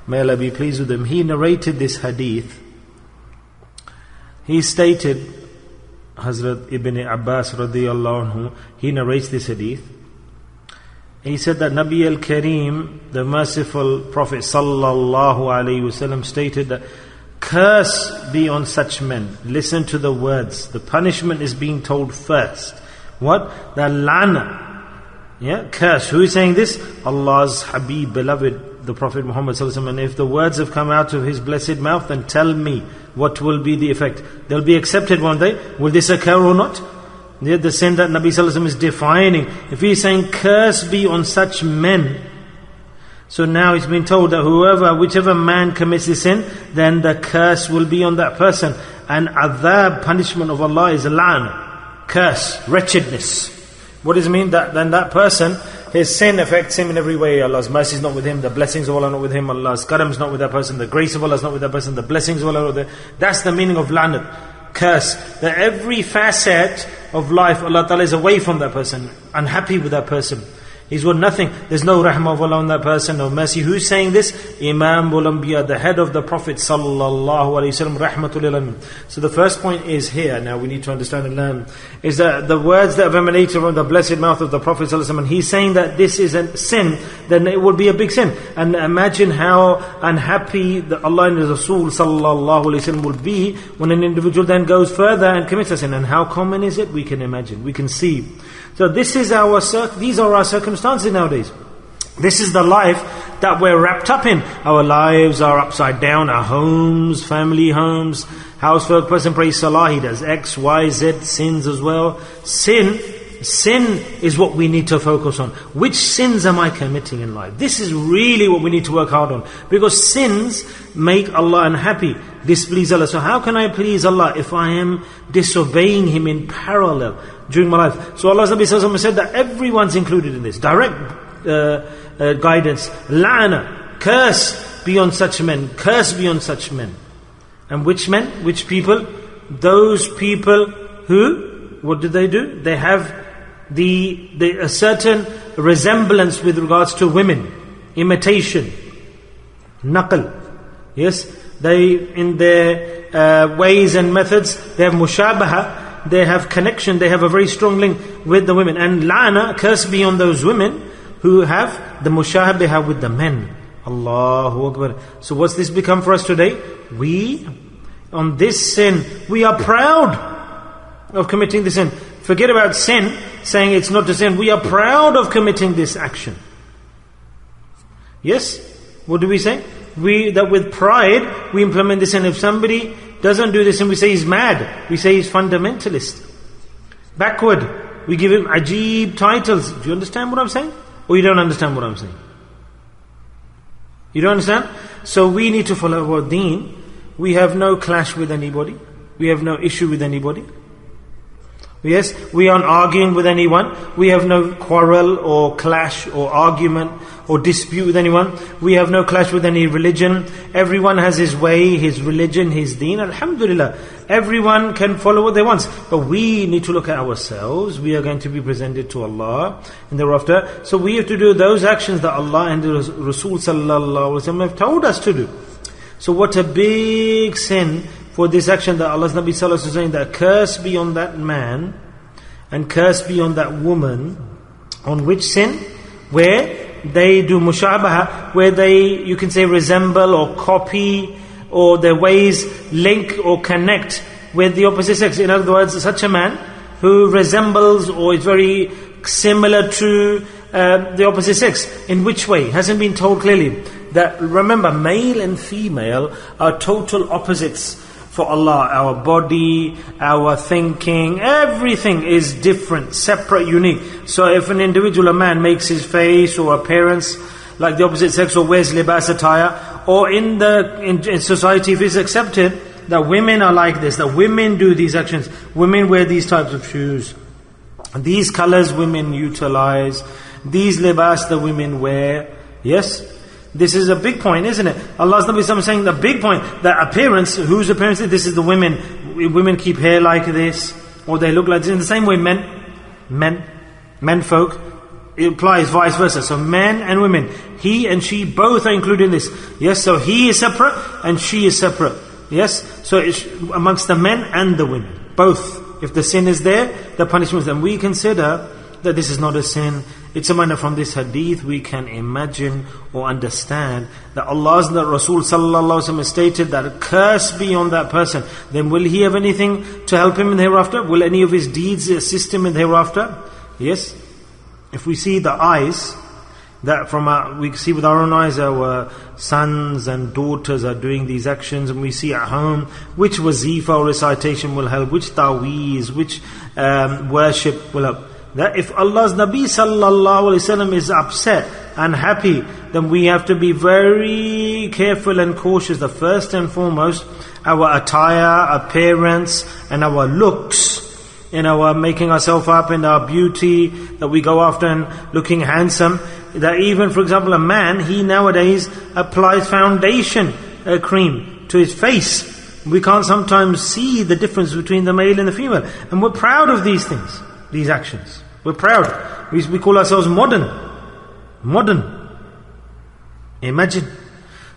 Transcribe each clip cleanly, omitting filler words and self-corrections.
may Allah be pleased with him, he narrated this hadith. He stated, Hazrat Ibn Abbas radiyallahu anhu, he narrates this hadith. He said that Nabi al-Kareem, the merciful Prophet sallallahu alayhi wasallam, stated that, curse be on such men. Listen to the words. The punishment is being told first. What? The lana. Yeah, curse. Who is saying this? Allah's Habib, beloved, the Prophet Muhammad sallallahu alaihi wasallam. And if the words have come out of his blessed mouth, then tell me what will be the effect. They'll be accepted one day. Will this occur or not? Yeah, the sin that Nabi sallallahu alaihi wasallam is defining. If he is saying, curse be on such men, so now it's been told that whichever man commits this sin, then the curse will be on that person. And adhab, punishment of Allah, is la'na, curse, wretchedness. What does it mean? That then that person, his sin affects him in every way. Allah's mercy is not with him, the blessings of Allah are not with him, Allah's karam is not with that person, the grace of Allah is not with that person, the blessings of Allah are not with that. That's the meaning of la'nat, curse. That every facet of life, Allah Ta'ala is away from that person, unhappy with that person. He's got nothing. There's no rahmah of Allah on that person, no mercy. Who's saying this? Imam ul Anbiya, the head of the Prophet sallallahu alaihi wasallam, rahmatul lil. So the first point is here, now we need to understand and learn, is that the words that have emanated from the blessed mouth of the Prophet sallallahu alaihi wasallam, and he's saying that this is a sin, then it would be a big sin. And imagine how unhappy that Allah and His Rasul sallallahu alaihi wasallam will be when an individual then goes further and commits a sin. And how common is it? We can imagine, we can see. So these are our circumstances nowadays. This is the life that we're wrapped up in. Our lives are upside down. Our homes, family homes, household person prays salah, he does X, Y, Z, sins as well. Sin is what we need to focus on. Which sins am I committing in life? This is really what we need to work hard on. Because sins make Allah unhappy, displease Allah. So how can I please Allah if I am disobeying Him in parallel during my life? So Allah's Nabi Sallallahu Alaihi Wasallam said that everyone's included in this. Direct guidance. La'ana, curse be on such men. Curse be on such men. And which men? Which people? Those people who, what do? They have a certain resemblance with regards to women, imitation, naql. Yes, they in their ways and methods, they have mushabaha, they have connection, they have a very strong link with the women. And la'na, curse be on those women who have the mushabaha with the men. Allahu Akbar. So what's this become for us today? We, on this sin, we are proud of committing this sin. Forget about sin, saying it's not to sin. We are proud of committing this action. Yes? What do we say? That with pride, we implement this sin. If somebody doesn't do this and we say he's mad, we say he's fundamentalist, backward, we give him ajib titles. Do you understand what I'm saying? Or you don't understand what I'm saying? You don't understand? So we need to follow our deen. We have no clash with anybody. We have no issue with anybody. Yes, we aren't arguing with anyone. We have no quarrel or clash or argument or dispute with anyone. We have no clash with any religion. Everyone has his way, his religion, his deen. Alhamdulillah. Everyone can follow what they want. But we need to look at ourselves. We are going to be presented to Allah and thereafter. So we have to do those actions that Allah and the Rasul sallallahu alaihi wasallam have told us to do. So what a big sin for this action that Allah's Nabi Sallallahu Alaihi Wasallam is saying, that curse be on that man and curse be on that woman. On which sin? Where they do mushabaha, where they, you can say, resemble or copy, or their ways link or connect with the opposite sex. In other words, such a man who resembles or is very similar to the opposite sex. In which way? Hasn't been told clearly. That, remember, male and female are total opposites for Allah. Our body, our thinking, everything is different, separate, unique. So if an individual, a man, makes his face or appearance like the opposite sex, or wears libas attire, or in society, if it's accepted that women are like this, that women do these actions, women wear these types of shoes, these colors women utilize, these libas the women wear, yes? This is a big point, isn't it? Allah's Nabi Sallallahu Alaihi Wasallam saying the big point, that appearance, whose appearance is this? Is the women. Women keep hair like this, or they look like this. In the same way, men folk, it applies vice versa. So men and women, he and she both are included in this. Yes, so he is separate and she is separate. Yes, so it's amongst the men and the women, both. If the sin is there, the punishment is there. And we consider that this is not a sin. It's a matter from this hadith we can imagine or understand that Allah's and the Rasul sallallahu alaihi wasallam stated that a curse be on that person. Then will he have anything to help him in the hereafter? Will any of his deeds assist him in the hereafter? Yes. If we see the eyes, that we see with our own eyes, our sons and daughters are doing these actions, and we see at home which wazifa or recitation will help, which taweez, which worship will help. That if Allah's Nabi sallallahu alaihi wasallam is upset and happy, then we have to be very careful and cautious. The first and foremost, our attire, appearance, and our looks, in our making ourselves up in our beauty that we go after and looking handsome. That even, for example, a man, he nowadays applies foundation cream to his face. We can't sometimes see the difference between the male and the female, and we're proud of these things, these actions. We're proud. We call ourselves modern. Imagine.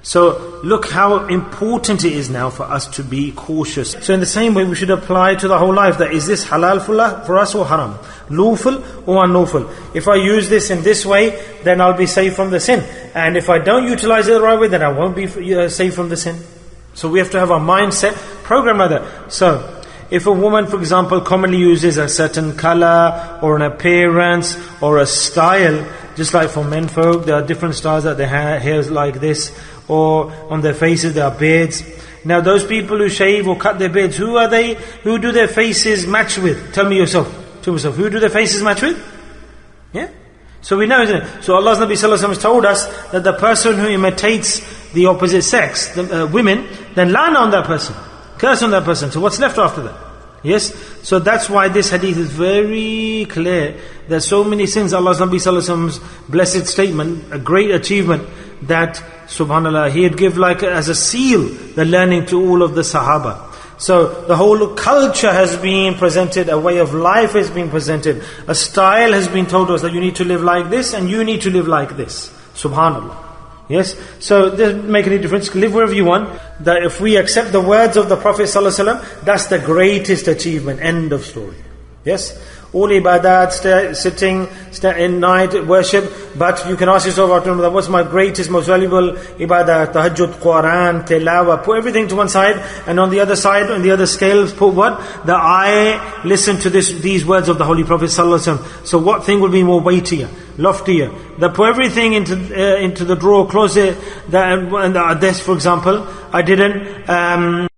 So look how important it is now for us to be cautious. So in the same way we should apply to the whole life, that is this halal for us or haram? Lawful or unlawful? If I use this in this way, then I'll be safe from the sin. And if I don't utilize it the right way, then I won't be safe from the sin. So we have to have our mindset programmed like that. So if a woman, for example, commonly uses a certain color or an appearance or a style, just like for men folk, there are different styles that their hair is like this, or on their faces there are beards. Now those people who shave or cut their beards, who are they? Who do their faces match with? Tell me yourself. Who do their faces match with? Yeah? So we know, isn't it? So Allah's Nabi sallallahu alaihi wasallam has told us that the person who imitates the opposite sex, the women, then la'na on that person, curse on that person. So what's left after that? Yes? So that's why this hadith is very clear. There's so many sins. Allah's Nabi sallallahu alaihi wasallam's blessed statement, a great achievement, that subhanallah, he'd give like as a seal the learning to all of the Sahaba. So the whole culture has been presented, a way of life has been presented, a style has been told us that you need to live like this and you need to live like this. Subhanallah. Yes? So it doesn't make any difference. Live wherever you want. That if we accept the words of the Prophet ﷺ, that's the greatest achievement. End of story. Yes? All ibadat, sitting in night, worship. But you can ask yourself after what's my greatest, most valuable ibadat? Tahajjud, Quran, Tilawah. Put everything to one side, and on the other side, on the other scales, put what? The eye listen to these words of the Holy Prophet ﷺ. So what thing will be more weightier, loftier? That put everything into the drawer, closet, and the desk, for example. I didn't